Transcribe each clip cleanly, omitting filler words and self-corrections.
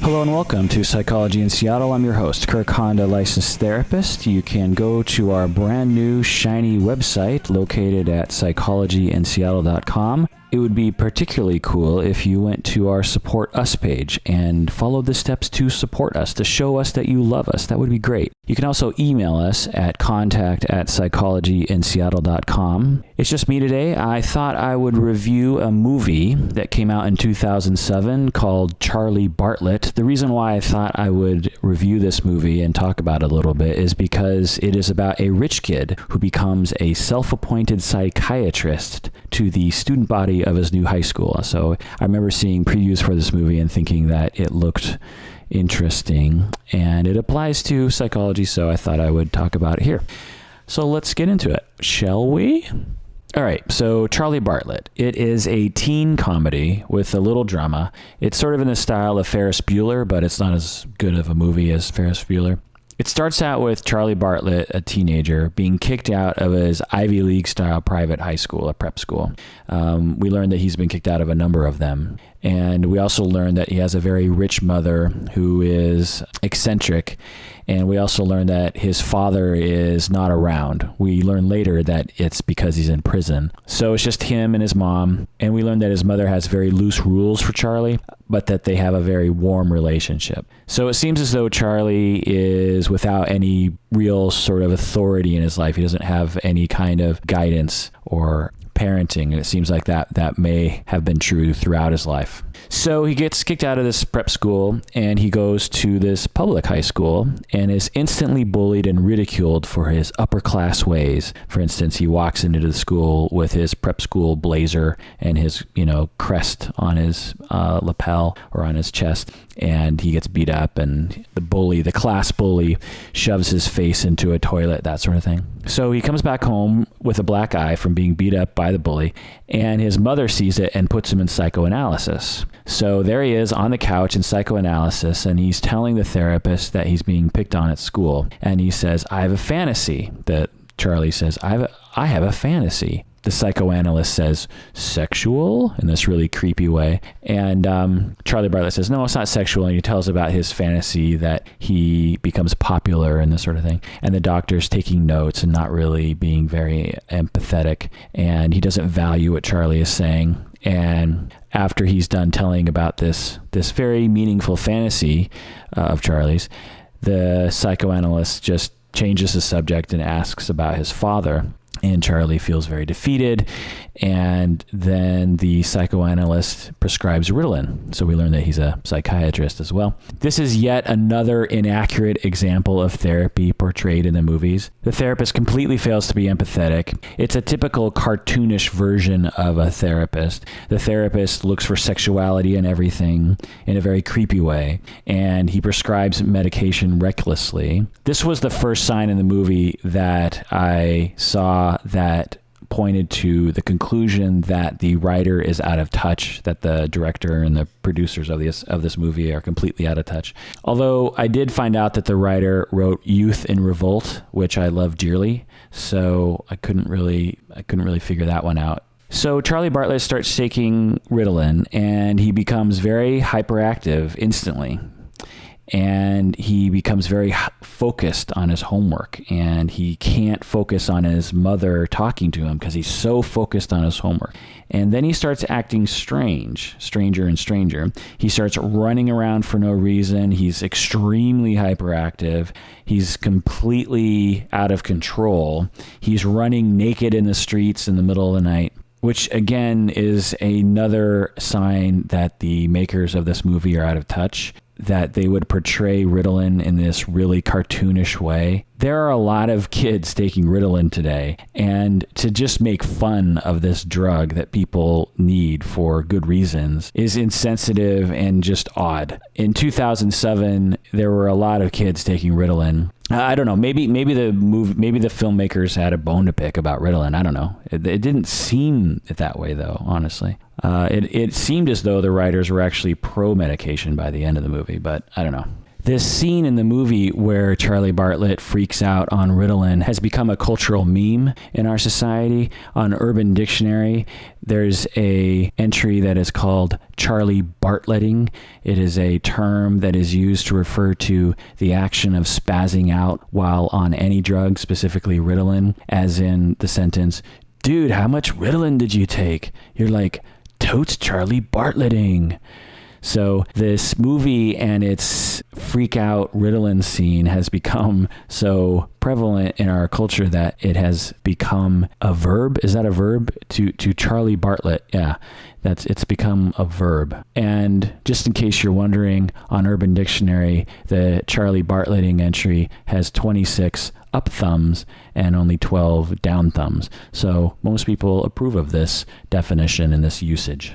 Hello and welcome to Psychology in Seattle. I'm your host, Kirk, Honda licensed therapist. You can go to our brand new shiny website located at psychologyinseattle.com. It would be particularly cool if you went to our Support Us page and followed the steps to support us, to show us that you love us. That would be great. You can also email us at contact@psychologyinseattle.com. It's just me today. I thought I would review a movie that came out in 2007 called Charlie Bartlet. The reason why I thought I would review this movie and talk about it a little bit is because it is about a rich kid who becomes a self-appointed psychiatrist to the student body of his new high school. So I remember seeing previews for this movie and thinking that it looked interesting, and it applies to psychology, so I thought I would talk about it here. So let's get into it, shall we? All right, so Charlie Bartlet. It is a teen comedy with a little drama. It's sort of in the style of Ferris Bueller, but it's not as good of a movie as Ferris Bueller. It starts out with Charlie Bartlet, a teenager, being kicked out of his Ivy League-style private high school, a prep school. We learn that he's been kicked out of a number of them. And we also learn that he has a very rich mother who is eccentric. And we also learn that his father is not around. We learn later that it's because he's in prison. So it's just him and his mom. And we learn that his mother has very loose rules for Charlie, but that they have a very warm relationship. So it seems as though Charlie is without any real sort of authority in his life. He doesn't have any kind of guidance or parenting, and it seems like that may have been true throughout his life. So he gets kicked out of this prep school, and he goes to this public high school and is instantly bullied and ridiculed for his upper class ways. For instance, he walks into the school with his prep school blazer and his, crest on his lapel or on his chest, and he gets beat up, and the class bully, shoves his face into a toilet, that sort of thing. So he comes back home with a black eye from being beat up by the bully, and his mother sees it and puts him in psychoanalysis. So there he is on the couch in psychoanalysis, and he's telling the therapist that he's being picked on at school. And he says, I have a fantasy. That Charlie says, I have a fantasy. The psychoanalyst says, sexual, in this really creepy way. And Charlie Bartlet says, no, it's not sexual. And he tells about his fantasy that he becomes popular and this sort of thing. And the doctor's taking notes and not really being very empathetic. And he doesn't value what Charlie is saying. And after he's done telling about this very meaningful fantasy of Charlie's, the psychoanalyst just changes the subject and asks about his father. And Charlie feels very defeated, and then the psychoanalyst prescribes Ritalin. So we learn that he's a psychiatrist as well. This is yet another inaccurate example of therapy portrayed in the movies. The therapist completely fails to be empathetic. It's a typical cartoonish version of a therapist. The therapist looks for sexuality in everything in a very creepy way, and he prescribes medication recklessly. This was the first sign in the movie that I saw that pointed to the conclusion that the writer is out of touch, that the director and the producers of this movie are completely out of touch. Although I did find out that the writer wrote Youth in Revolt, which I love dearly, so I couldn't really figure that one out. So Charlie Bartlet starts taking Ritalin, and he becomes very hyperactive instantly. And he becomes very focused on his homework, and he can't focus on his mother talking to him because he's so focused on his homework. And then he starts acting stranger and stranger. He starts running around for no reason. He's extremely hyperactive. He's completely out of control. He's running naked in the streets in the middle of the night, which again is another sign that the makers of this movie are out of touch, that they would portray Ritalin in this really cartoonish way. There are a lot of kids taking Ritalin today, and to just make fun of this drug that people need for good reasons is insensitive and just odd. In 2007, there were a lot of kids taking Ritalin. I don't know. Maybe the filmmakers had a bone to pick about Ritalin. I don't know. It didn't seem that way, though. Honestly, it seemed as though the writers were actually pro medication by the end of the movie, but I don't know. This scene in the movie where Charlie Bartlet freaks out on Ritalin has become a cultural meme in our society. On Urban Dictionary, there's a entry that is called Charlie Bartletting. It is a term that is used to refer to the action of spazzing out while on any drug, specifically Ritalin, as in the sentence, "Dude, how much Ritalin did you take?" You're like, "Totes Charlie Bartletting." So this movie and its freak out Ritalin scene has become so prevalent in our culture that it has become a verb. Is that a verb? To Charlie Bartlet. Yeah, it's become a verb. And just in case you're wondering, on Urban Dictionary, the Charlie Bartletting entry has 26 up thumbs and only 12 down thumbs. So most people approve of this definition and this usage.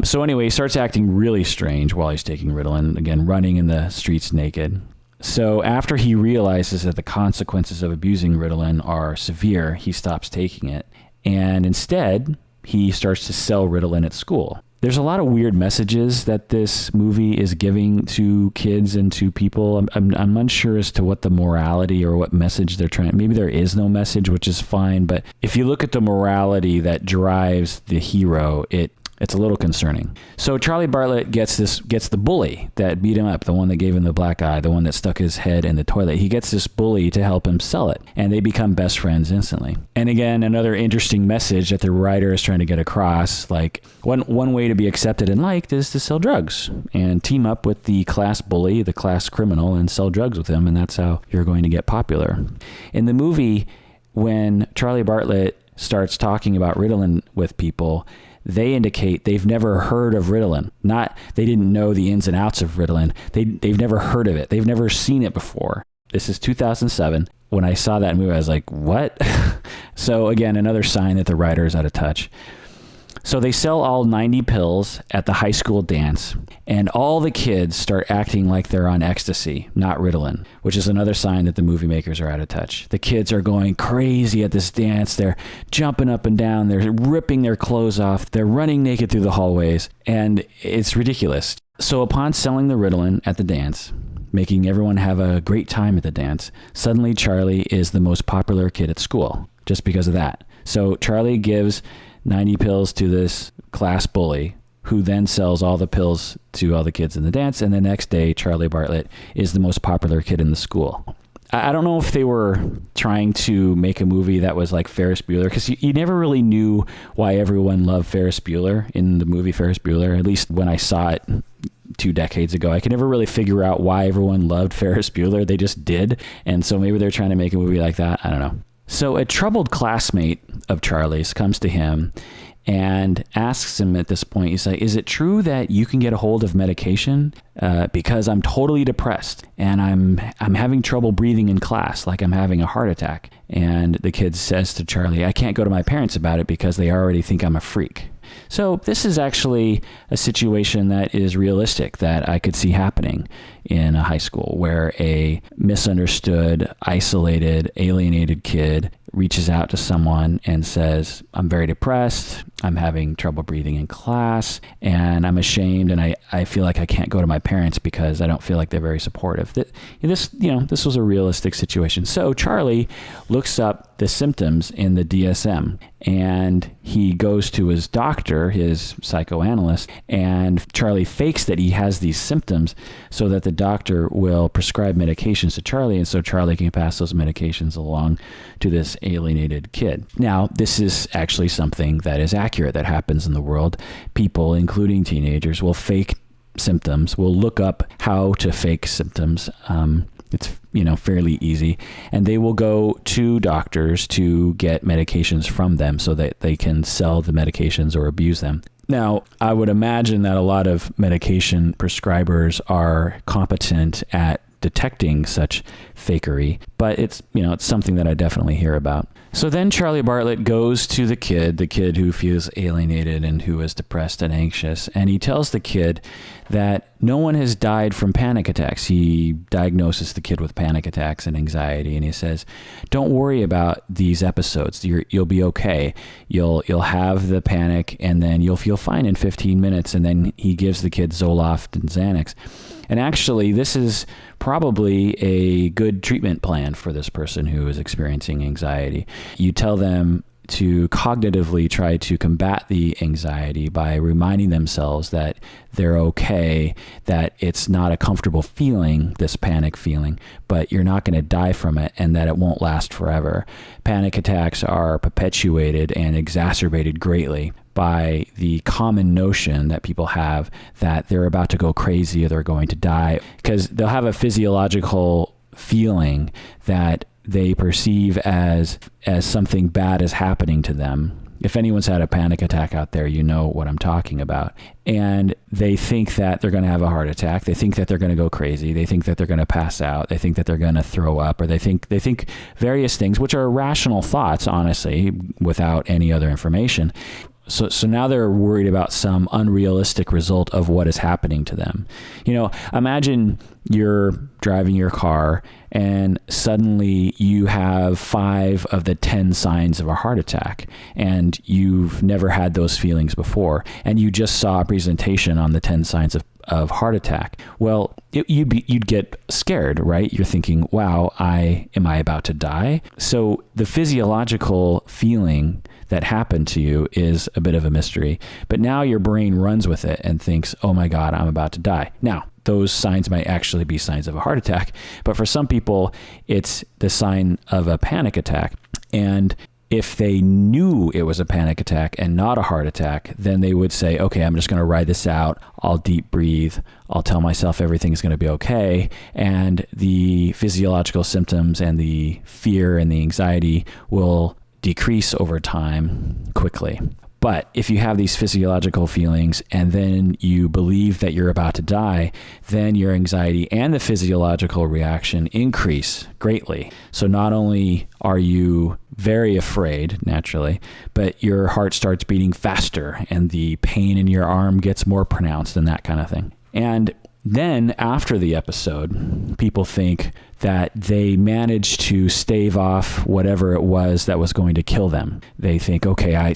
So anyway, he starts acting really strange while he's taking Ritalin, again, running in the streets naked. So after he realizes that the consequences of abusing Ritalin are severe, he stops taking it. And instead, he starts to sell Ritalin at school. There's a lot of weird messages that this movie is giving to kids and to people. I'm unsure as to what the morality or what message they're trying. Maybe there is no message, which is fine. But if you look at the morality that drives the hero, it's a little concerning. So Charlie Bartlet gets the bully that beat him up, the one that gave him the black eye, the one that stuck his head in the toilet. He gets this bully to help him sell it, and they become best friends instantly. And again, another interesting message that the writer is trying to get across, like one way to be accepted and liked is to sell drugs and team up with the class bully, the class criminal, and sell drugs with him, and that's how you're going to get popular. In the movie, when Charlie Bartlet starts talking about Ritalin with people, they indicate they've never heard of Ritalin. They didn't know the ins and outs of Ritalin. They've never heard of it. They've never seen it before. This is 2007. When I saw that movie, I was like, what? So again, another sign that the writer is out of touch. So they sell all 90 pills at the high school dance, and all the kids start acting like they're on ecstasy, not Ritalin, which is another sign that the movie makers are out of touch. The kids are going crazy at this dance. They're jumping up and down. They're ripping their clothes off. They're running naked through the hallways, and it's ridiculous. So upon selling the Ritalin at the dance, making everyone have a great time at the dance, suddenly Charlie is the most popular kid at school just because of that. So Charlie gives 90 pills to this class bully, who then sells all the pills to all the kids in the dance. And the next day, Charlie Bartlet is the most popular kid in the school. I don't know if they were trying to make a movie that was like Ferris Bueller, because you never really knew why everyone loved Ferris Bueller in the movie Ferris Bueller, at least when I saw it 2 decades ago. I could never really figure out why everyone loved Ferris Bueller. They just did. And so maybe they're trying to make a movie like that. I don't know. So a troubled classmate of Charlie's comes to him and asks him at this point, he's like, "Is it true that you can get a hold of medication? Because I'm totally depressed and I'm having trouble breathing in class, like I'm having a heart attack." And the kid says to Charlie, "I can't go to my parents about it because they already think I'm a freak." So this is actually a situation that is realistic that I could see happening in a high school, where a misunderstood, isolated, alienated kid reaches out to someone and says, "I'm very depressed, I'm having trouble breathing in class, and I'm ashamed, and I feel like I can't go to my parents because I don't feel like they're very supportive." This was a realistic situation. So Charlie looks up the symptoms in the DSM, and he goes to his doctor, his psychoanalyst, and Charlie fakes that he has these symptoms so that the doctor will prescribe medications to Charlie, and so Charlie can pass those medications along to this alienated kid. Now, this is actually something that is accurate, that happens in the world. People, including teenagers, will fake symptoms, will look up how to fake symptoms. It's fairly easy, and they will go to doctors to get medications from them so that they can sell the medications or abuse them. Now, I would imagine that a lot of medication prescribers are competent at detecting such fakery, but it's something that I definitely hear about. So then Charlie Bartlett goes to the kid who feels alienated and who is depressed and anxious, and he tells the kid that no one has died from panic attacks. He diagnoses the kid with panic attacks and anxiety, and he says, don't worry about these episodes. You'll be okay. You'll have the panic, and then you'll feel fine in 15 minutes, and then he gives the kid Zoloft and Xanax. And actually, this is probably a good treatment plan for this person who is experiencing anxiety. You tell them to cognitively try to combat the anxiety by reminding themselves that they're okay, that it's not a comfortable feeling, this panic feeling, but you're not going to die from it, and that it won't last forever. Panic attacks are perpetuated and exacerbated greatly by the common notion that people have that they're about to go crazy or they're going to die, because they'll have a physiological feeling that they perceive as something bad is happening to them. If anyone's had a panic attack out there, you know what I'm talking about. And they think that they're going to have a heart attack. They think that they're going to go crazy. They think that they're going to pass out. They think that they're going to throw up, or they think various things, which are rational thoughts, honestly, without any other information. So now they're worried about some unrealistic result of what is happening to them. Imagine you're driving your car and suddenly you have 5 of the 10 signs of a heart attack, and you've never had those feelings before, and you just saw a presentation on the 10 signs of heart attack. Well, you'd get scared, right? You're thinking, wow, am I about to die? So the physiological feeling that happened to you is a bit of a mystery, but now your brain runs with it and thinks, oh my God, I'm about to die. Now, those signs might actually be signs of a heart attack, but for some people, it's the sign of a panic attack. And if they knew it was a panic attack and not a heart attack, then they would say, okay, I'm just going to ride this out. I'll deep breathe. I'll tell myself everything's going to be okay. And the physiological symptoms and the fear and the anxiety will decrease over time quickly. But if you have these physiological feelings and then you believe that you're about to die, then your anxiety and the physiological reaction increase greatly. So not only are you very afraid, naturally, but your heart starts beating faster and the pain in your arm gets more pronounced and that kind of thing. And then after the episode, people think that they managed to stave off whatever it was that was going to kill them. They think, okay, I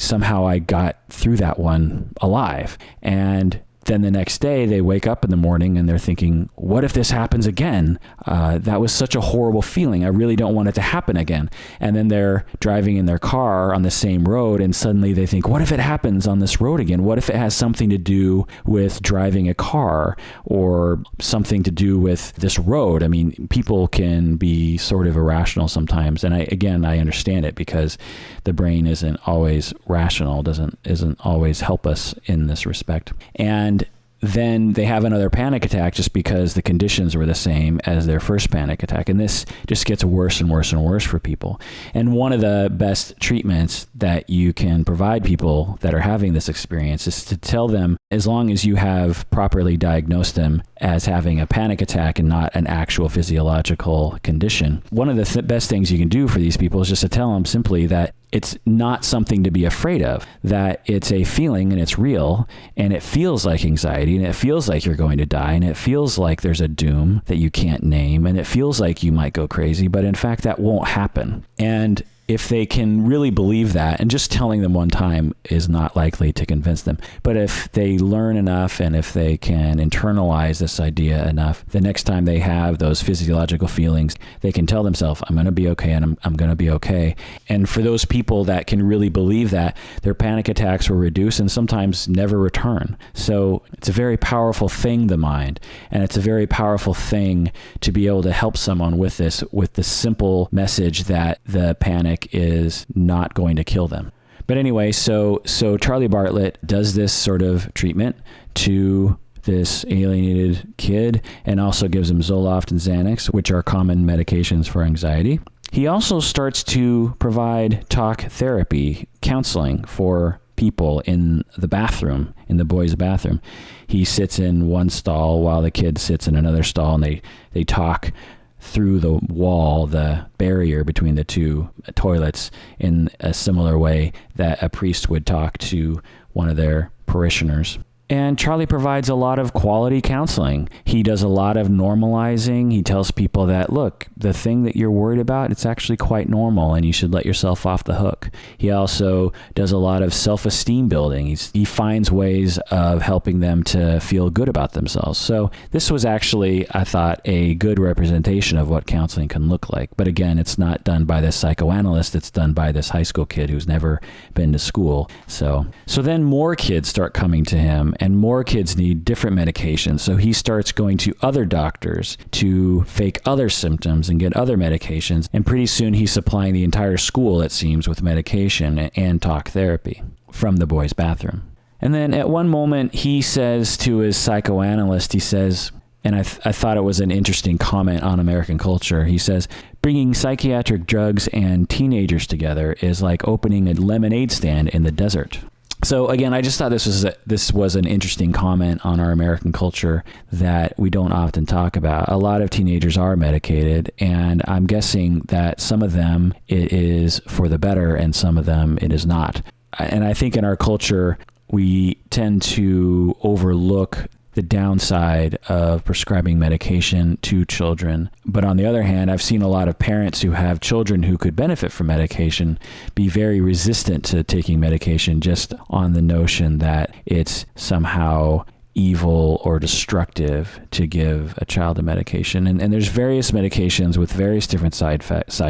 got through that one alive. And then the next day they wake up in the morning and they're thinking, what if this happens again? That was such a horrible feeling. I really don't want it to happen again. And then they're driving in their car on the same road and suddenly they think, what if it happens on this road again? What if it has something to do with driving a car or something to do with this road? I mean, people can be sort of irrational sometimes. And I understand it because the brain isn't always rational, isn't always help us in this respect. And then they have another panic attack just because the conditions were the same as their first panic attack. And this just gets worse and worse and worse for people. And one of the best treatments that you can provide people that are having this experience is to tell them, as long as you have properly diagnosed them as having a panic attack and not an actual physiological condition, one of the best things you can do for these people is just to tell them simply that it's not something to be afraid of, that it's a feeling and it's real, and it feels like anxiety, and it feels like you're going to die, and it feels like there's a doom that you can't name, and it feels like you might go crazy, but in fact that won't happen. And if they can really believe that, and just telling them one time is not likely to convince them, but if they learn enough and if they can internalize this idea enough, the next time they have those physiological feelings, they can tell themselves, I'm going to be okay, and I'm going to be okay. And for those people that can really believe that, their panic attacks will reduce and sometimes never return. So it's a very powerful thing, the mind, and it's a very powerful thing to be able to help someone with this, with the simple message that the panic is not going to kill them. But anyway, so Charlie Bartlet does this sort of treatment to this alienated kid and also gives him Zoloft and Xanax, which are common medications for anxiety. He also starts to provide talk therapy, counseling for people in the bathroom, in the boys' bathroom. He sits in one stall while the kid sits in another stall, and they talk through the wall, the barrier between the two toilets, in a similar way that a priest would talk to one of their parishioners. And Charlie provides a lot of quality counseling. He does a lot of normalizing. He tells people that, look, the thing that you're worried about, it's actually quite normal and you should let yourself off the hook. He also does a lot of self-esteem building. He finds ways of helping them to feel good about themselves. So this was actually, I thought, a good representation of what counseling can look like. But again, it's not done by this psychoanalyst. It's done by this high school kid who's never been to school. So then more kids start coming to him, and more kids need different medications. So he starts going to other doctors to fake other symptoms and get other medications. And pretty soon he's supplying the entire school, it seems, with medication and talk therapy from the boys' bathroom. And then at one moment he says to his psychoanalyst, he says, and I thought it was an interesting comment on American culture. He says, bringing psychiatric drugs and teenagers together is like opening a lemonade stand in the desert. So again, I just thought this was an interesting comment on our American culture that we don't often talk about. A lot of teenagers are medicated, and I'm guessing that some of them it is for the better and some of them it is not. And I think in our culture, we tend to overlook the downside of prescribing medication to children. But on the other hand, I've seen a lot of parents who have children who could benefit from medication be very resistant to taking medication just on the notion that it's somehow evil or destructive to give a child a medication. And there's various medications with various different side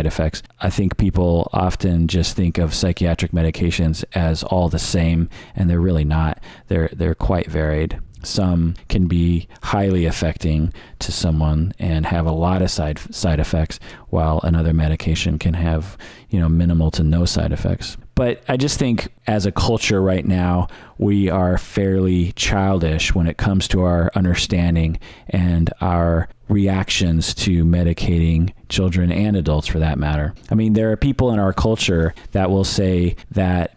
effects. I think people often just think of psychiatric medications as all the same, and they're really not. They're quite varied. Some can be highly affecting to someone and have a lot of side effects, while another medication can have, minimal to no side effects. But I just think as a culture right now, we are fairly childish when it comes to our understanding and our reactions to medicating children and adults for that matter. I mean, there are people in our culture that will say that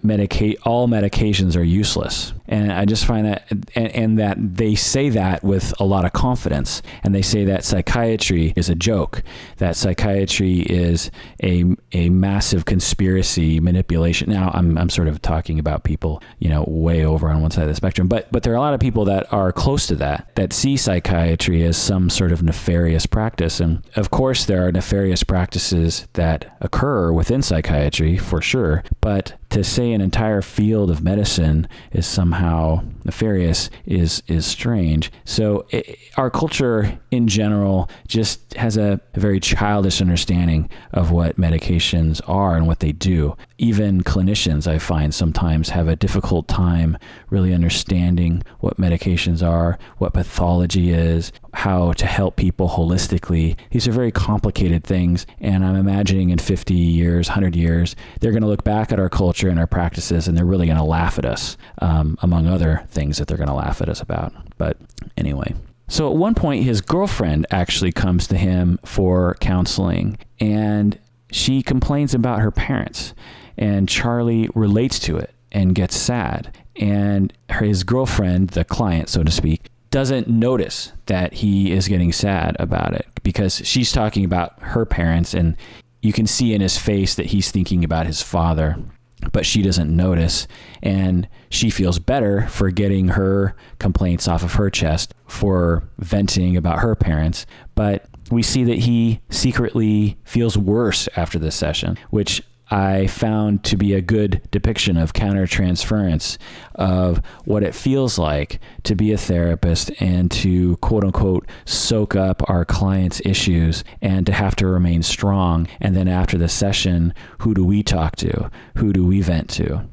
all medications are useless. And I just find that, and that they say that with a lot of confidence. And they say that psychiatry is a joke, that psychiatry is a massive conspiracy manipulation. Now, I'm sort of talking about people, way over on one side of the spectrum. But there are a lot of people that are close to that see psychiatry as some sort of nefarious practice. And of course, there are nefarious practices that occur within psychiatry, for sure. But to say an entire field of medicine is somehow nefarious is strange. So our culture in general just has a very childish understanding of what medications are and what they do. Even clinicians, I find, sometimes have a difficult time really understanding what medications are, what pathology is, how to help people holistically. These are very complicated things, and I'm imagining in 50 years, 100 years, they're going to look back at our culture and our practices, and they're really going to laugh at us, among other things that they're going to laugh at us about. But anyway. So at one point, his girlfriend actually comes to him for counseling, and she complains about her parents, and Charlie relates to it and gets sad. And his girlfriend, the client, so to speak, doesn't notice that he is getting sad about it because she's talking about her parents, and you can see in his face that he's thinking about his father, but she doesn't notice. And she feels better for getting her complaints off of her chest, for venting about her parents. But we see that he secretly feels worse after this session, which I found to be a good depiction of countertransference, of what it feels like to be a therapist and to, quote unquote, soak up our clients' issues and to have to remain strong. And then after the session, who do we talk to? Who do we vent to?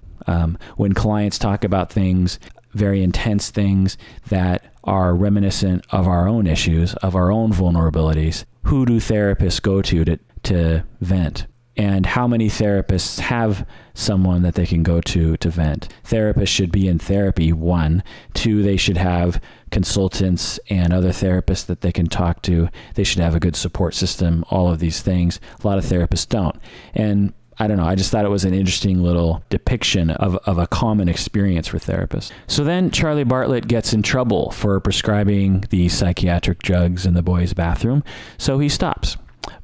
When clients talk about things, very intense things that are reminiscent of our own issues, of our own vulnerabilities, who do therapists go to vent? And how many therapists have someone that they can go to vent? Therapists should be in therapy, 1. 2, they should have consultants and other therapists that they can talk to. They should have a good support system, all of these things. A lot of therapists don't. And I don't know, I just thought it was an interesting little depiction of a common experience for therapists. So then Charlie Bartlet gets in trouble for prescribing the psychiatric drugs in the boys' bathroom. So he stops.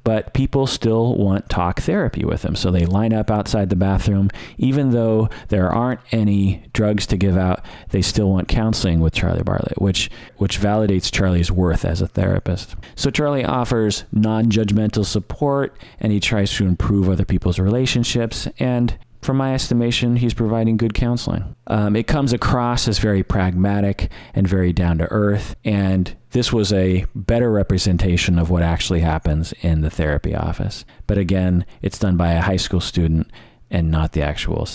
but people still want talk therapy with him. So they line up outside the bathroom. Even though there aren't any drugs to give out, they still want counseling with Charlie Bartlet, which validates Charlie's worth as a therapist. So Charlie offers non-judgmental support, and he tries to improve other people's relationships. And from my estimation, he's providing good counseling. It comes across as very pragmatic and very down to earth. And this was a better representation of what actually happens in the therapy office. But again, it's done by a high school student and not the actual,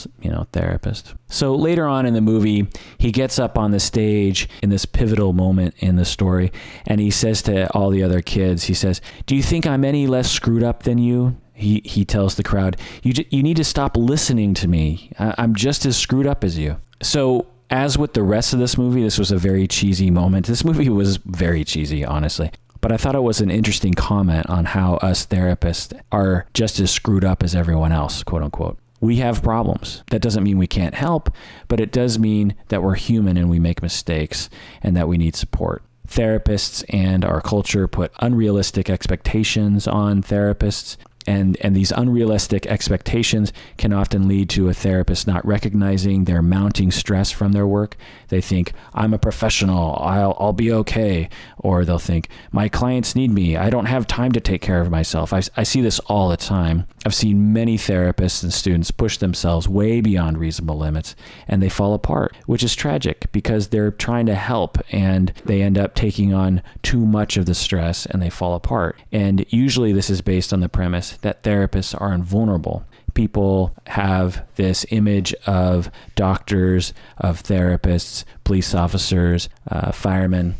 therapist. So later on in the movie, he gets up on the stage in this pivotal moment in the story, and he says to all the other kids, he says, "Do you think I'm any less screwed up than you?" He tells the crowd, you need to stop listening to me. I'm just as screwed up as you. So as with the rest of this movie, this was a very cheesy moment. This movie was very cheesy, honestly. But I thought it was an interesting comment on how us therapists are just as screwed up as everyone else, quote unquote. We have problems. That doesn't mean we can't help, but it does mean that we're human and we make mistakes and that we need support. Therapists and our culture put unrealistic expectations on therapists. And these unrealistic expectations can often lead to a therapist not recognizing their mounting stress from their work. They think, I'm a professional, I'll be okay. Or they'll think, my clients need me, I don't have time to take care of myself. I see this all the time. I've seen many therapists and students push themselves way beyond reasonable limits, and they fall apart, which is tragic because they're trying to help and they end up taking on too much of the stress and they fall apart. And usually this is based on the premise that therapists are invulnerable. People have this image of doctors, of therapists, police officers, firemen,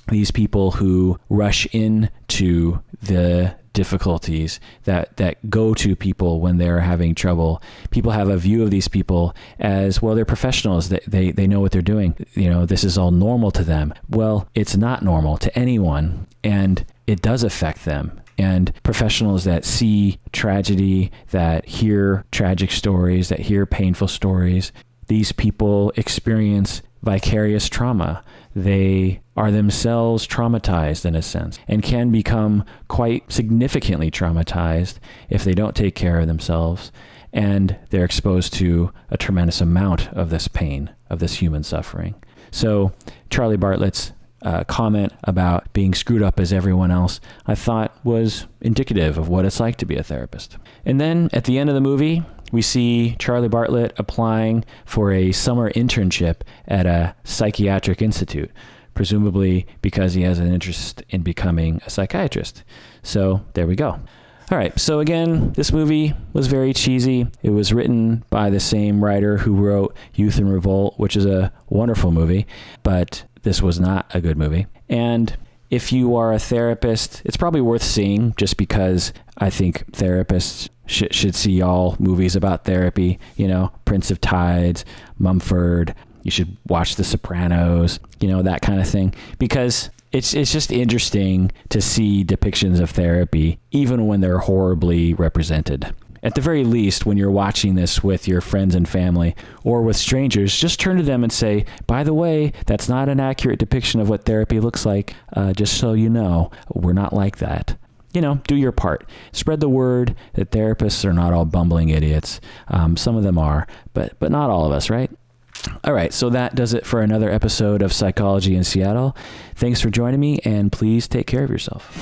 these people who rush into the difficulties that go to people when they're having trouble. People have a view of these people as, well, they're professionals. They know what they're doing. This is all normal to them. Well, it's not normal to anyone, and it does affect them. And professionals that see tragedy, that hear tragic stories, that hear painful stories, these people experience vicarious trauma. They are themselves traumatized in a sense and can become quite significantly traumatized if they don't take care of themselves, and they're exposed to a tremendous amount of this pain, of this human suffering. So Charlie Bartlet's comment about being screwed up as everyone else, I thought was indicative of what it's like to be a therapist. And then at the end of the movie, we see Charlie Bartlet applying for a summer internship at a psychiatric institute, presumably because he has an interest in becoming a psychiatrist. So there we go. All right, so again, this movie was very cheesy. It was written by the same writer who wrote Youth in Revolt, which is a wonderful movie, but this was not a good movie. And if you are a therapist, it's probably worth seeing, just because I think therapists should see all movies about therapy, Prince of Tides, Mumford. You should watch The Sopranos, that kind of thing, because it's just interesting to see depictions of therapy, even when they're horribly represented. At the very least, when you're watching this with your friends and family or with strangers, just turn to them and say, by the way, that's not an accurate depiction of what therapy looks like. Just so you know, we're not like that. Do your part. Spread the word that therapists are not all bumbling idiots. Some of them are, but not all of us, right? All right, so that does it for another episode of Psychology in Seattle. Thanks for joining me, and please take care of yourself.